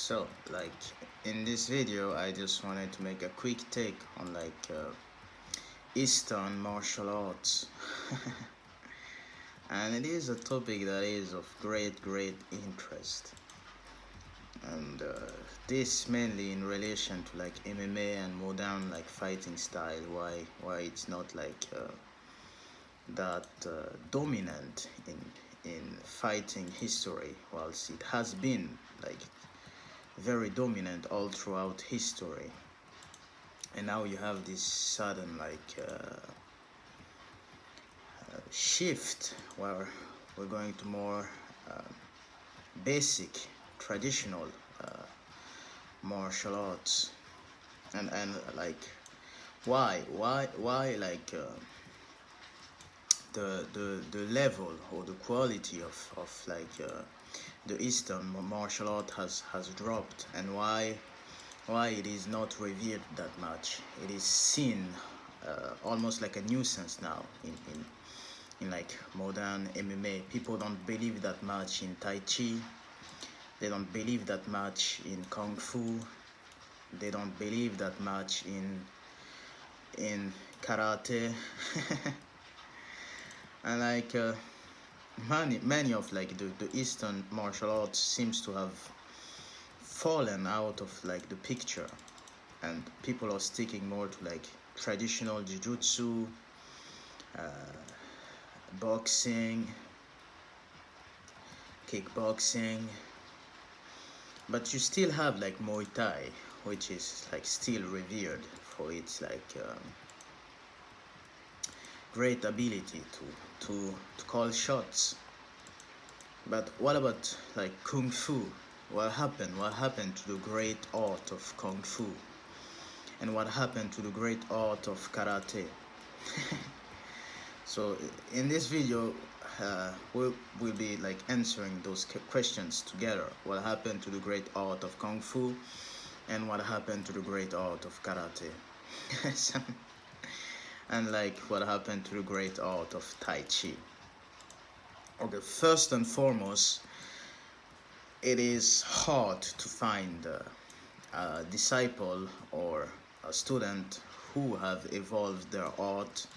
So, in this video, I just wanted to make a quick take on Eastern martial arts, and it is a topic that is of great interest, and this mainly in relation to MMA and modern fighting style. Why it's not that dominant in fighting history, whilst it has been very dominant all throughout history. And now you have this sudden shift where we're going to more basic traditional martial arts. And why the level or the quality of the Eastern martial art has dropped, and why it is not revered that much. It is seen almost like a nuisance now in modern MMA. People don't believe that much in Tai Chi. They don't believe that much in Kung Fu. They don't believe that much in karate. And many of the Eastern martial arts seems to have fallen out of the picture, and people are sticking more to traditional jiu-jitsu, boxing, kickboxing. But you still have Muay Thai, which is still revered for its great ability to call shots. But what about Kung Fu? What happened to the great art of Kung Fu? And what happened to the great art of karate? So in this video, we'll be answering those questions together. What happened to the great art of Kung Fu? And what happened to the great art of karate? And what happened to the great art of Tai Chi? Okay, first and foremost, it is hard to find a disciple or a student who have evolved their art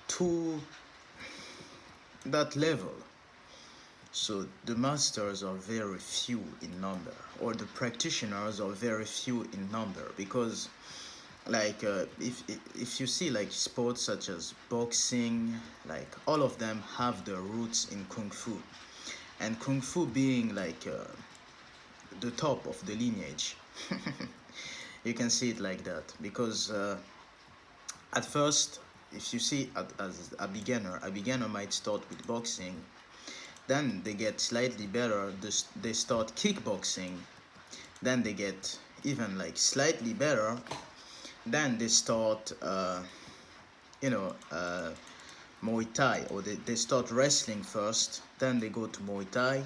to that level. So the masters are very few in number, or the practitioners are very few in number, because if you see sports such as boxing, all of them have their roots in Kung Fu, and Kung Fu being the top of the lineage. You can see it like that, because at first, if you see as a beginner might start with boxing, then they get slightly better, they start kickboxing, then they get even slightly better, then they start Muay Thai, or they start wrestling first, then they go to Muay Thai,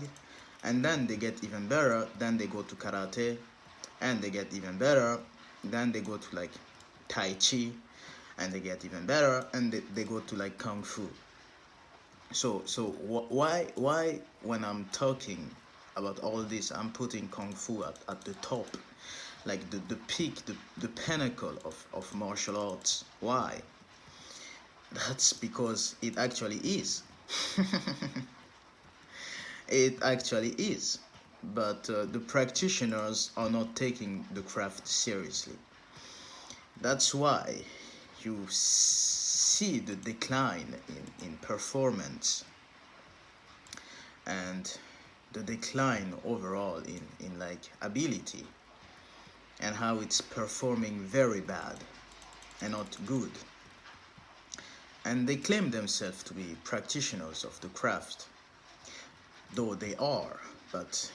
and then they get even better, then they go to karate, and they get even better, then they go to Tai Chi, and they get even better, and they go to Kung Fu. So why when I'm talking about all this, I'm putting Kung Fu at the top, the peak, the pinnacle of martial arts? Why? That's because it actually is. It actually is. But the practitioners are not taking the craft seriously. That's why you see the decline in performance, and the decline overall in ability, and how it's performing very bad and not good. And they claim themselves to be practitioners of the craft, though they are, but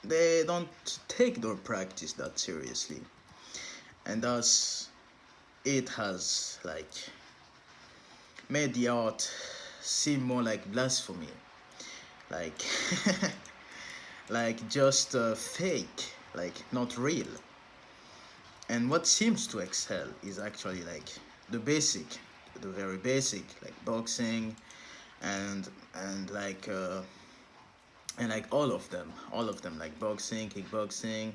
they don't take their practice that seriously, and thus it has made the art seem more like blasphemy, just fake, not real. And what seems to excel is actually the very basic, boxing and and like all of them, like boxing, kickboxing,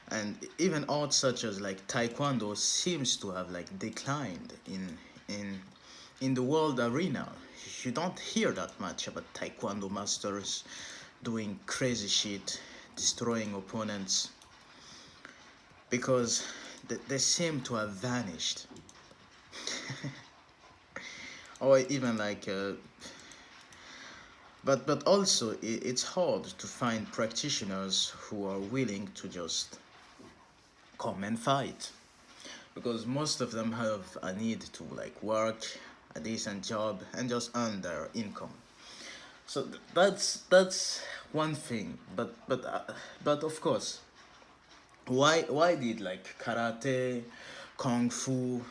and even arts such as like taekwondo seems to have like declined in in the world arena. You don't hear that much about taekwondo masters doing crazy shit, destroying opponents, because they seem to have vanished. Or even like but also it's hard to find practitioners who are willing to just come and fight, because most of them have a need to like work a decent job and just earn their income. So that's one thing. But of course, why did like karate, kung fu,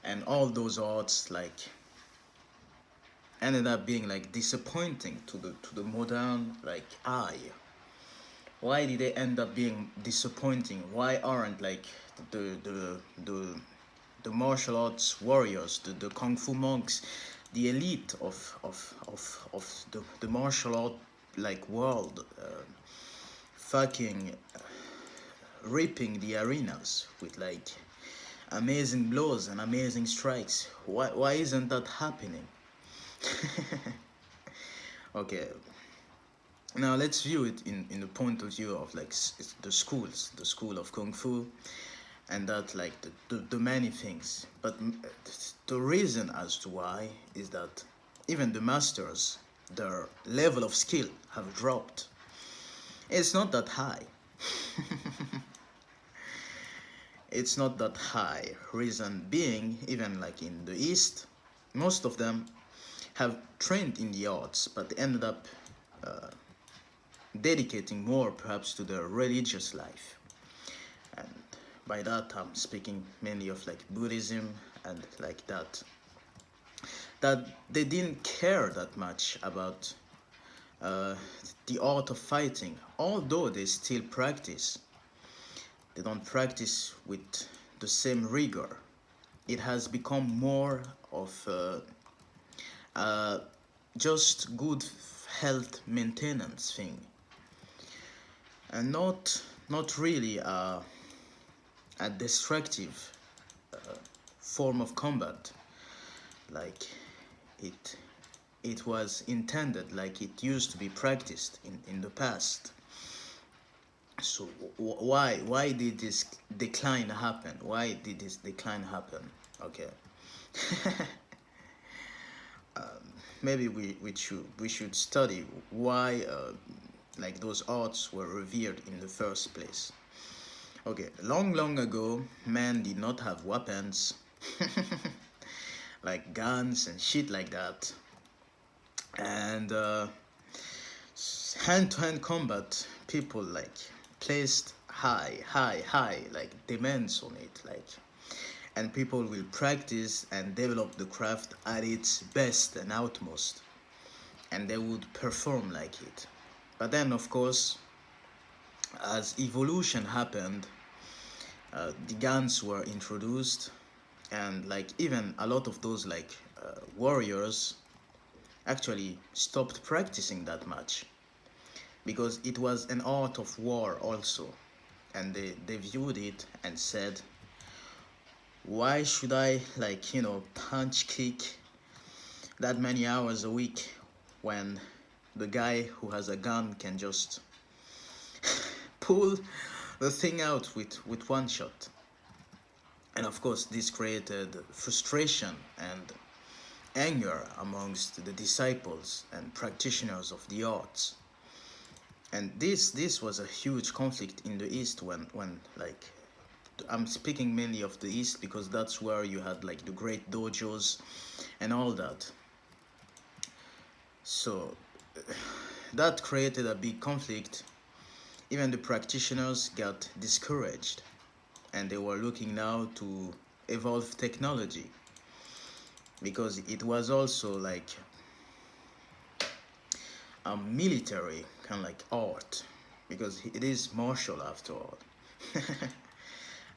and all those arts like ended up being like disappointing to the modern like eye? Why did they end up being disappointing? Why aren't like the the the the martial arts warriors, the kung fu monks, the elite of the martial art like world, fucking ripping the arenas with like amazing blows and amazing strikes? Why isn't that happening? Okay, now let's view it in the point of view of like the schools, the school of kung fu, and that like the many things. But the reason as to why is that even the masters, their level of skill have dropped. It's not that high. It's not that high. Reason being, even like in the East, most of them have trained in the arts, but they ended up dedicating more perhaps to their religious life. And by that I'm speaking mainly of like Buddhism and like that they didn't care that much about uh, the art of fighting, although they still practice. They don't practice with the same rigor. It has become more of just good health maintenance thing, and not really a destructive form of combat like it it was intended, like it used to be practiced in the past. So why did this decline happen? Why did this decline happen? Okay. Maybe we should study why like those arts were revered in the first place. Okay, long ago, men did not have weapons like guns and shit like that, and hand-to-hand combat, people like placed high like demands on it, like, and people will practice and develop the craft at its best and utmost, and they would perform like it. But then of course, as evolution happened, the guns were introduced, and like even a lot of those like warriors actually stopped practicing that much, because it was an art of war also, and they viewed it and said, why should I like punch kick that many hours a week when the guy who has a gun can just pull the thing out with one shot? And of course this created frustration and anger amongst the disciples and practitioners of the arts. And this was a huge conflict in the East, when like, I'm speaking mainly of the East because that's where you had like the great dojos and all that. So that created a big conflict. Even the practitioners got discouraged, and they were looking now to evolve technology, because it was also like a military kind of like art, because it is martial after all.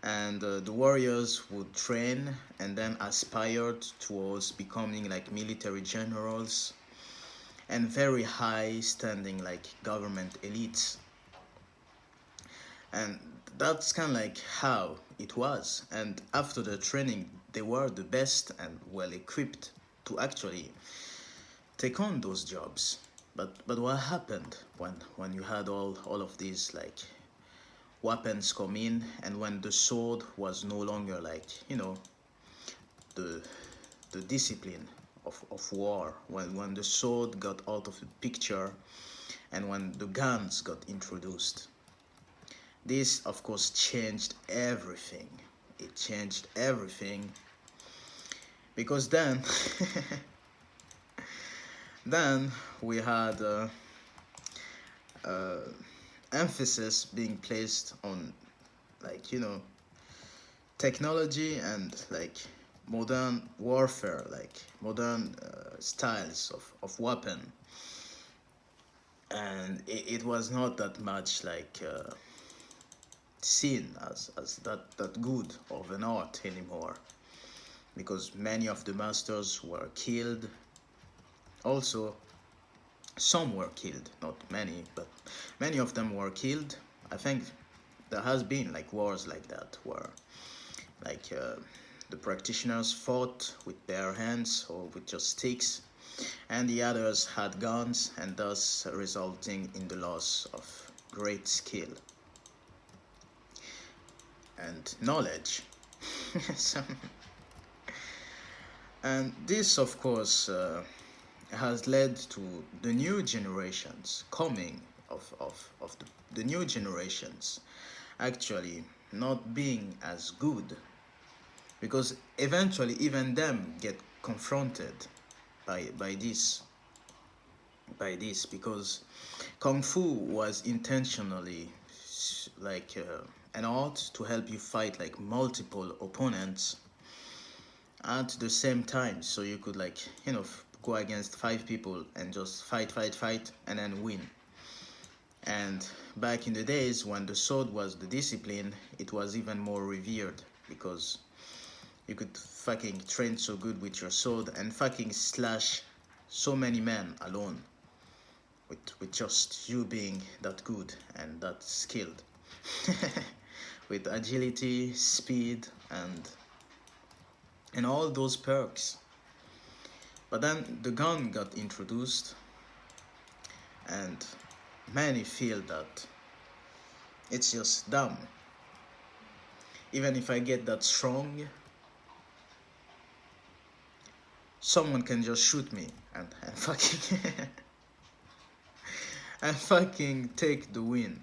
And the warriors would train and then aspired towards becoming like military generals, and very high standing like government elites. And that's kind of like how it was. And after the training, they were the best and well equipped to actually take on those jobs. But what happened when you had all of these like weapons come in, and when the sword was no longer like, you know, the the discipline of war, when the sword got out of the picture and when the guns got introduced, this of course changed everything. It changed everything because then then we had emphasis being placed on, like, you know, technology and like modern warfare, like modern styles of weapon. And it was not that much like seen as that good of an art anymore, because many of the masters were killed. Also, some were killed, not many, but many of them were killed. I think there has been like wars like that where like the practitioners fought with bare hands or with just sticks, and the others had guns, and thus resulting in the loss of great skill and knowledge. So, and this of course has led to the new generations coming of the new generations actually not being as good, because eventually even them get confronted by this because kung fu was intentionally like an art to help you fight like multiple opponents at the same time, so you could like, you know, go against 5 people and just fight and then win. And back in the days when the sword was the discipline, it was even more revered because you could fucking train so good with your sword and fucking slash so many men alone with just you being that good and that skilled. With agility, speed, and all those perks. But then the gun got introduced, and many feel that it's just dumb. Even if I get that strong, someone can just shoot me and fucking and fucking take the win.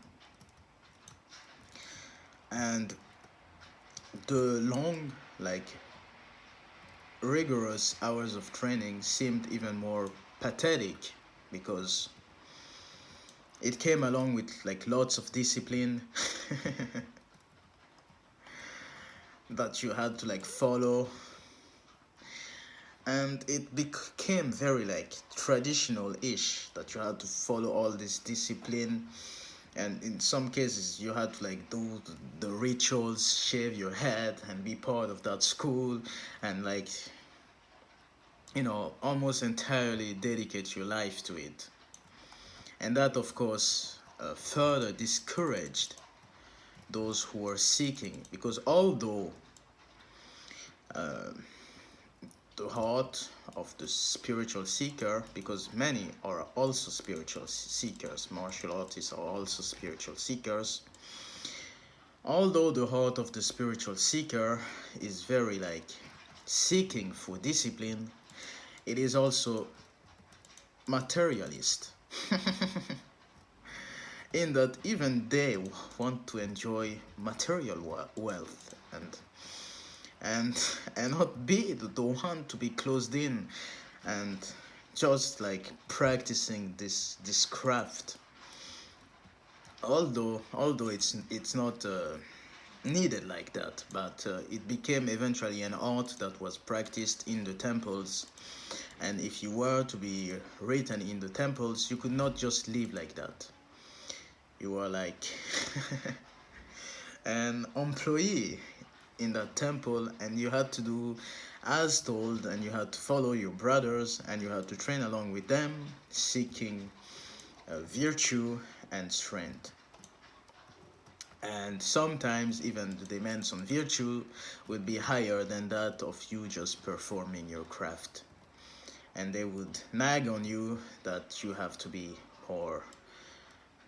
And the long, like rigorous hours of training seemed even more pathetic because it came along with like lots of discipline that you had to like follow, and it became very like traditional-ish that you had to follow all this discipline. And in some cases you had to like do the rituals, shave your head and be part of that school, and like, you know, almost entirely dedicate your life to it. And that of course further discouraged those who were seeking, because although the heart of the spiritual seeker, because many are also spiritual seekers, martial artists are also spiritual seekers, although the heart of the spiritual seeker is very like seeking for discipline, it is also materialist. In that even they want to enjoy material wealth and not be the one to be closed in and just like practicing this craft. Although it's not needed like that, but it became eventually an art that was practiced in the temples. And if you were to be written in the temples, you could not just live like that. You were like an employee in that temple, and you had to do as told, and you had to follow your brothers, and you had to train along with them, seeking virtue and strength. And sometimes even the demands on virtue would be higher than that of you just performing your craft, and they would nag on you that you have to be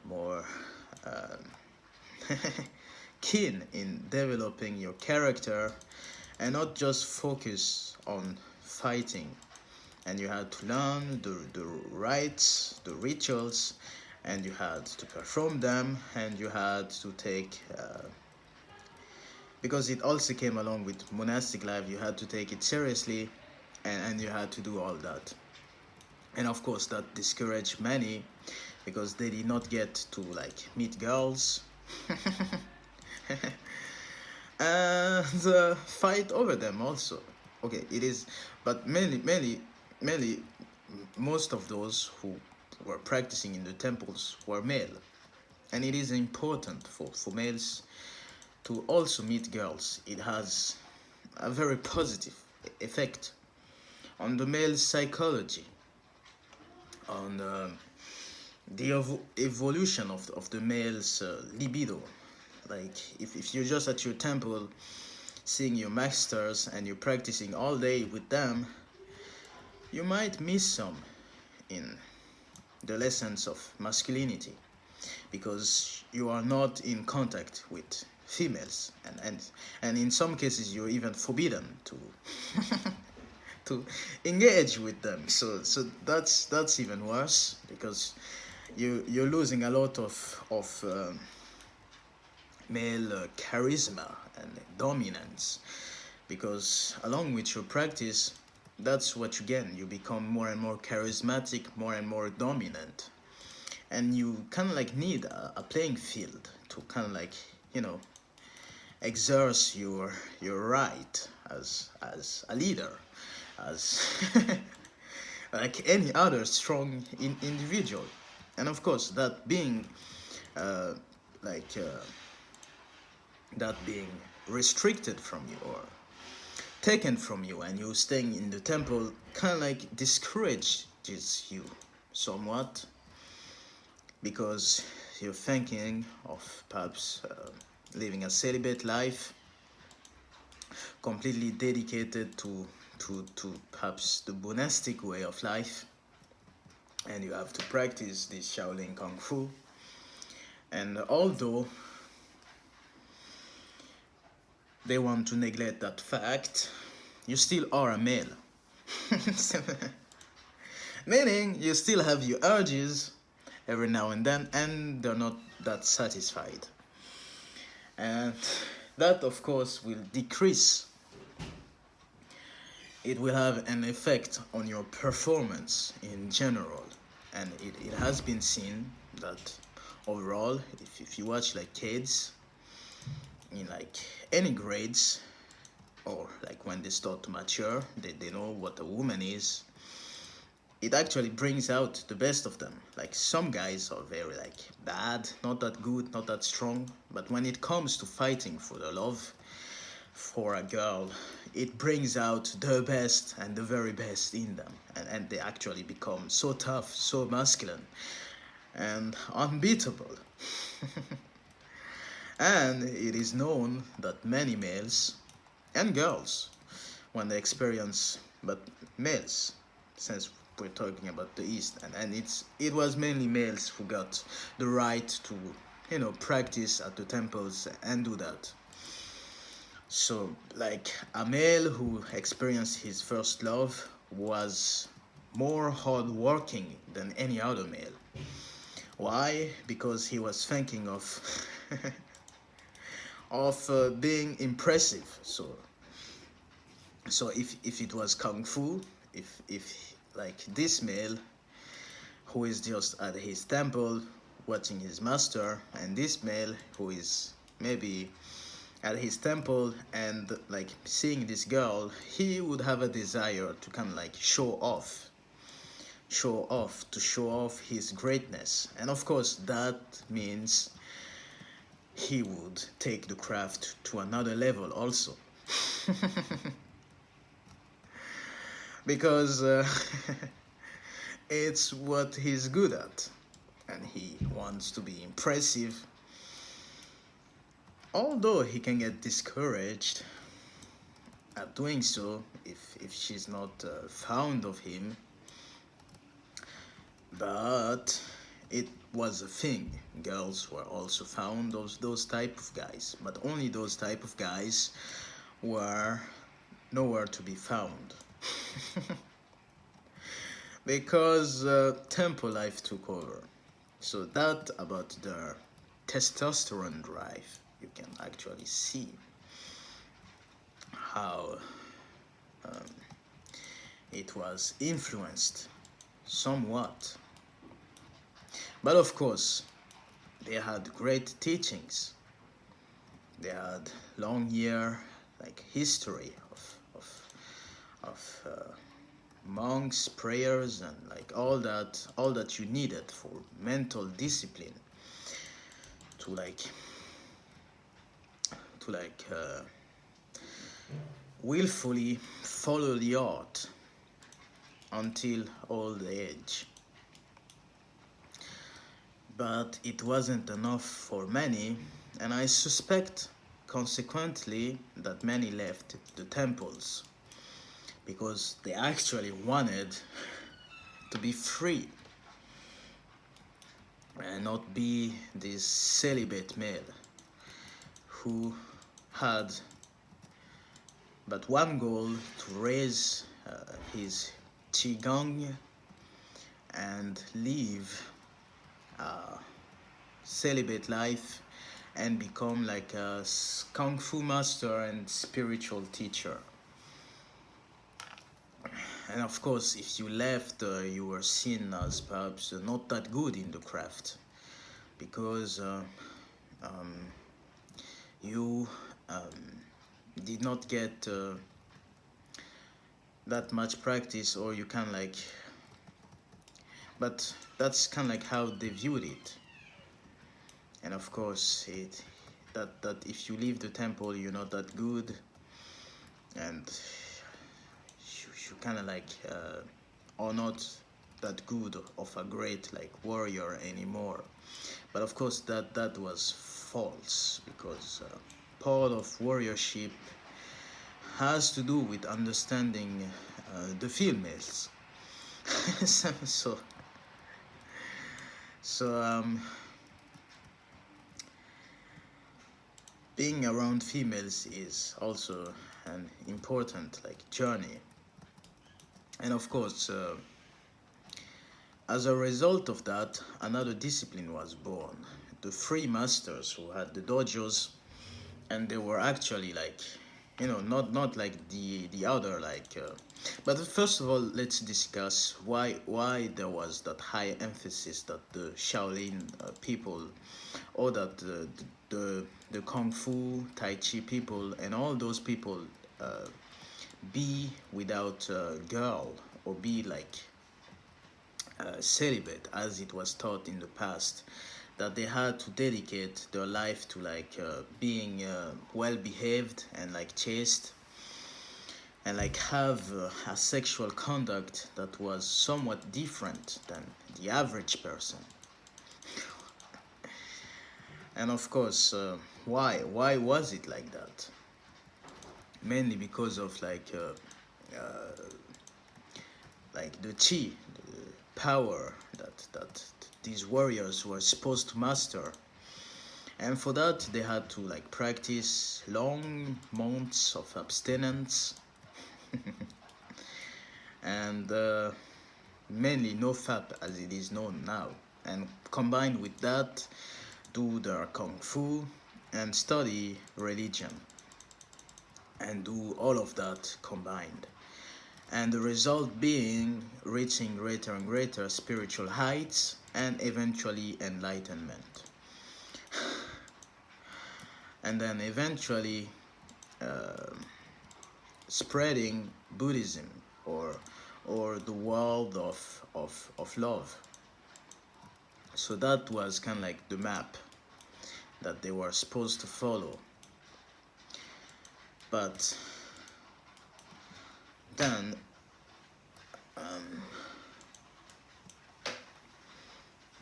more keen in developing your character and not just focus on fighting. And you had to learn the rites, the rituals, and you had to perform them, and you had to take because it also came along with monastic life, you had to take it seriously, and you had to do all that. And of course that discouraged many because they did not get to like meet girls and fight over them also. Okay, it is, but mainly most of those who were practicing in the temples were male, and it is important for males to also meet girls. It has a very positive effect on the male psychology, on the evolution of the male's libido. Like if you're just at your temple seeing your masters and you're practicing all day with them, you might miss some in the lessons of masculinity because you are not in contact with females, and in some cases you're even forbidden to to engage with them. So that's even worse because you're losing a lot of male charisma and dominance, because along with your practice, that's what you get. You become more and more charismatic, more and more dominant, and you kind of like need a playing field to kind of like, you know, exerce your right as a leader, as like any other strong individual. And of course that being uh, like that being restricted from you or taken from you, and you staying in the temple kind of like discourages you somewhat, because you're thinking of perhaps living a celibate life, completely dedicated to perhaps the monastic way of life, and you have to practice this Shaolin Kung Fu. And although they want to neglect that fact, you still are a male. Meaning you still have your urges every now and then, and they're not that satisfied. And that, of course, will decrease. It will have an effect on your performance in general. And it has been seen that overall, if you watch like kids in like any grades, or like when they start to mature, they know what a woman is, it actually brings out the best of them. Like some guys are very like bad, not that good, not that strong, but when it comes to fighting for the love for a girl, it brings out the best and the very best in them, and they actually become so tough, so masculine and unbeatable. And it is known that many males and girls, when they experience, but males, since we're talking about the East, and it was mainly males who got the right to, you know, practice at the temples and do that. So like a male who experienced his first love was more hardworking than any other male. Why? Because he was thinking of of being impressive. So if it was kung fu, if like this male who is just at his temple watching his master, and this male who is maybe at his temple and like seeing this girl, he would have a desire to kind of like show off to show off his greatness. And of course that means he would take the craft to another level also. because it's what he's good at, and he wants to be impressive. Although he can get discouraged at doing so if she's not fond of him, but it was a thing. Girls were also fond of those type of guys, but only those type of guys were nowhere to be found. Because tempo life took over. So that about the testosterone drive, you can actually see how it was influenced somewhat. But of course, they had great teachings. They had long year like history of monks, prayers, and like all that you needed for mental discipline to willfully follow the art until old age. But it wasn't enough for many, and I suspect consequently that many left the temples because they actually wanted to be free and not be this celibate male who had but one goal: to raise his qigong and live a celibate life and become like a kung fu master and spiritual teacher. And of course, if you left, you were seen as perhaps not that good in the craft, because you did not get that much practice, or you can like, but that's kind of like how they viewed it. And of course, that if you leave the temple, you're not that good, and you kind of like are not that good of a great like warrior anymore. But of course, that was false, because part of warriorship has to do with understanding the females. so being around females is also an important like journey. And of course, as a result of that, another discipline was born: the free masters, who had the dojos, and they were actually like, not like the other like. But first of all, let's discuss why there was that high emphasis that the Shaolin people, or that the Kung Fu, Tai Chi people, and all those people be without a girl, or be like celibate, as it was taught in the past, that they had to dedicate their life to like being well behaved and like chaste, and like have a sexual conduct that was somewhat different than the average person. And of course, why was it like that? Mainly because of like the chi, the power that these warriors were supposed to master. And for that, they had to like practice long months of abstinence and mainly no fap, as it is known now. And combined with that, do their kung fu and study religion, and do all of that combined. And the result being reaching greater and greater spiritual heights and eventually enlightenment. And then eventually spreading Buddhism, or the world of love. So that was kind of like the map that they were supposed to follow. But then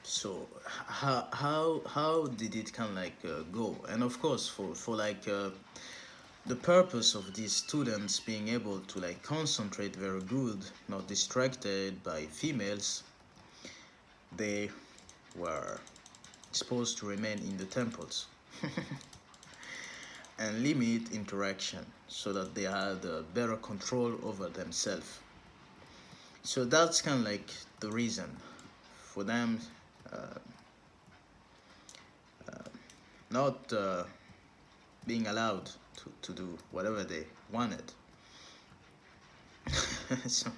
so how did it kind of like go? And of course, for like the purpose of these students being able to like concentrate very good, not distracted by females, they were supposed to remain in the temples and limit interaction so that they had better control over themselves. So that's kind of like the reason for them not being allowed to do whatever they wanted. So,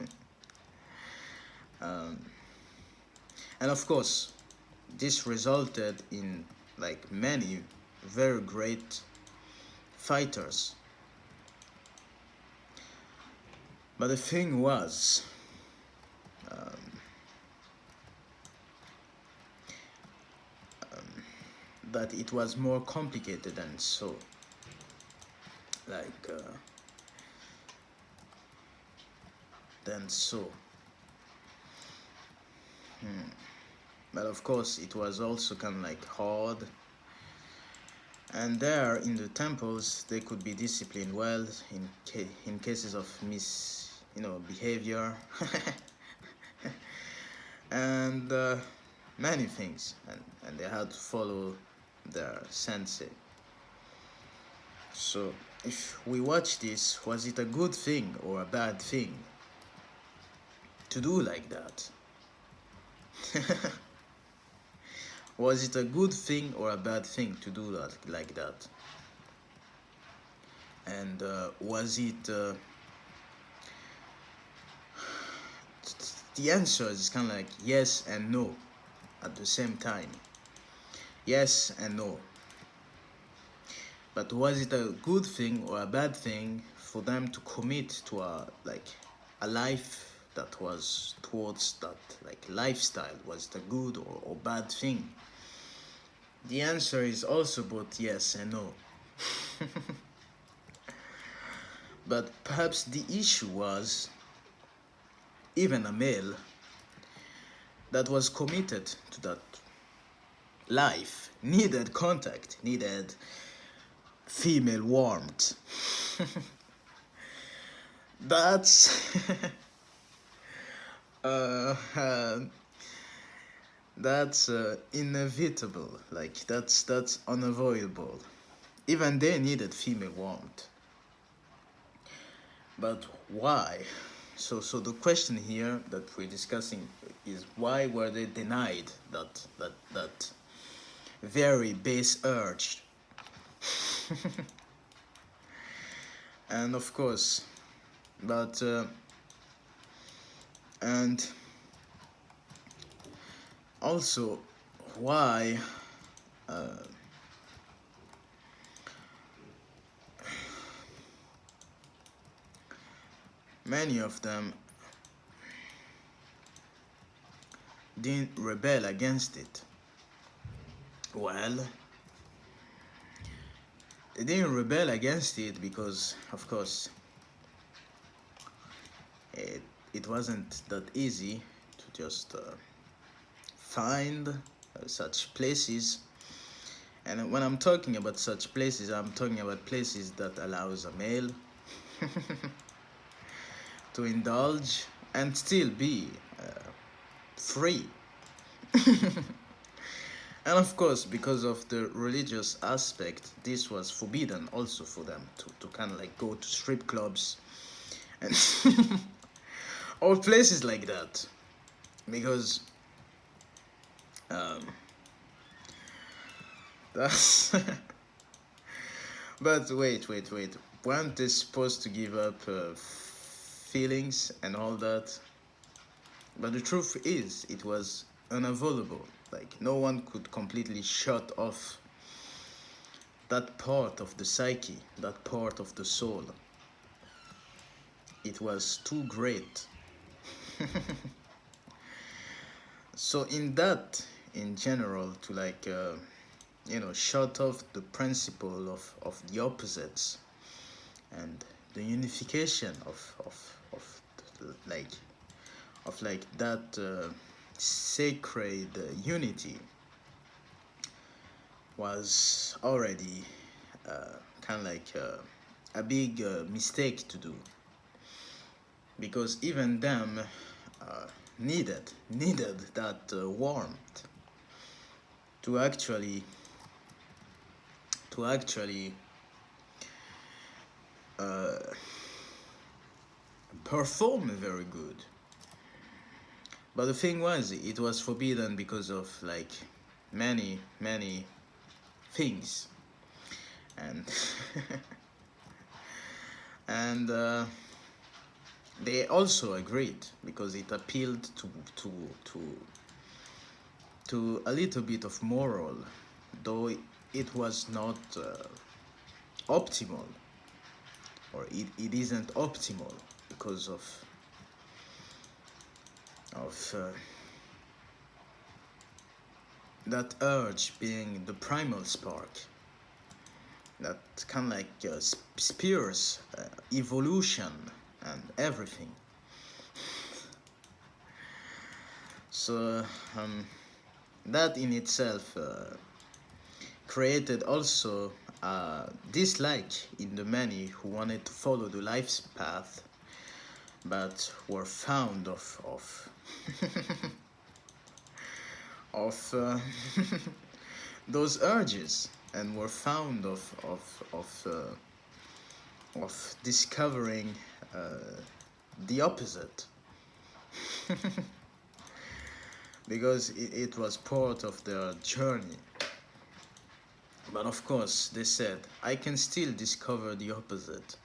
and of course, this resulted in like many very great fighters. But the thing was, that it was more complicated than so. Like, than so. But of course, it was also kind of like hard. And there in the temples, they could be disciplined well in cases of behavior, and many things, and they had to follow their sensei. So if we watch this, was it a good thing or a bad thing to do like that? Was it a good thing or a bad thing to do that like that? And was it the answer is kind of like yes and no at the same time. Yes and no. But was it a good thing or a bad thing for them to commit to a life that was towards that like lifestyle? Was it a good or bad thing? The answer is also both yes and no. But perhaps the issue was even a male that was committed to that life needed contact, needed female warmth. That's that's inevitable. Like that's unavoidable. Even they needed female warmth. But why? So the question here that we're discussing is why were they denied that very base urge? And of course, but and also why many of them didn't rebel against it. Well, they didn't rebel against it because, of course, it wasn't that easy to just find such places. And when I'm talking about such places, I'm talking about places that allows a male to indulge and still be free. And of course, because of the religious aspect, this was forbidden also for them to kind of like go to strip clubs and or places like that, because that's but wait, weren't they supposed to give up feelings and all that? But the truth is, it was unavoidable. Like, no one could completely shut off that part of the psyche, that part of the soul. It was too great. So in general, to like shut off the principle of the opposites and the unification of like that sacred unity was already kind of like a big mistake to do, because even them needed that warmth to actually uh, perform very good. But the thing was, it was forbidden because of like many things, and and they also agreed because it appealed to a little bit of moral, though it was not optimal, or it isn't optimal because of that urge being the primal spark that kind of like spears evolution and everything. So that in itself created also dislike in the many who wanted to follow the life's path, but were found of of those urges, and were found of discovering the opposite, because it was part of their journey. But of course, they said, I can still discover the opposite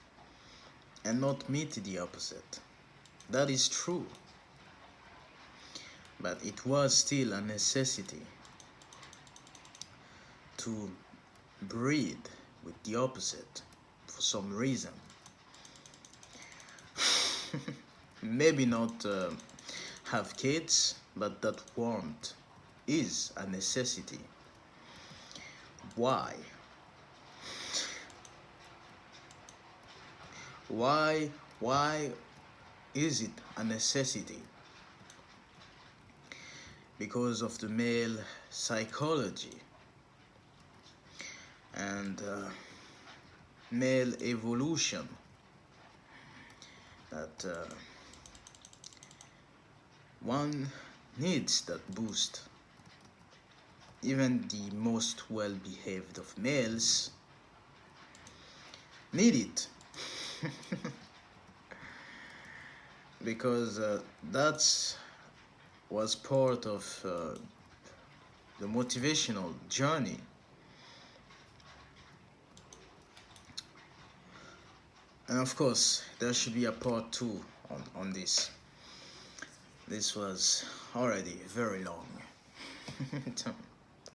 and not meet the opposite. That is true. But it was still a necessity to breed with the opposite for some reason. Maybe not have kids, but that warmth is a necessity. Why? Why is it a necessity? Because of the male psychology and male evolution, that one needs that boost. Even the most well-behaved of males need it. Because that was part of the motivational journey. And of course, there should be a part 2 on this. This was already very long.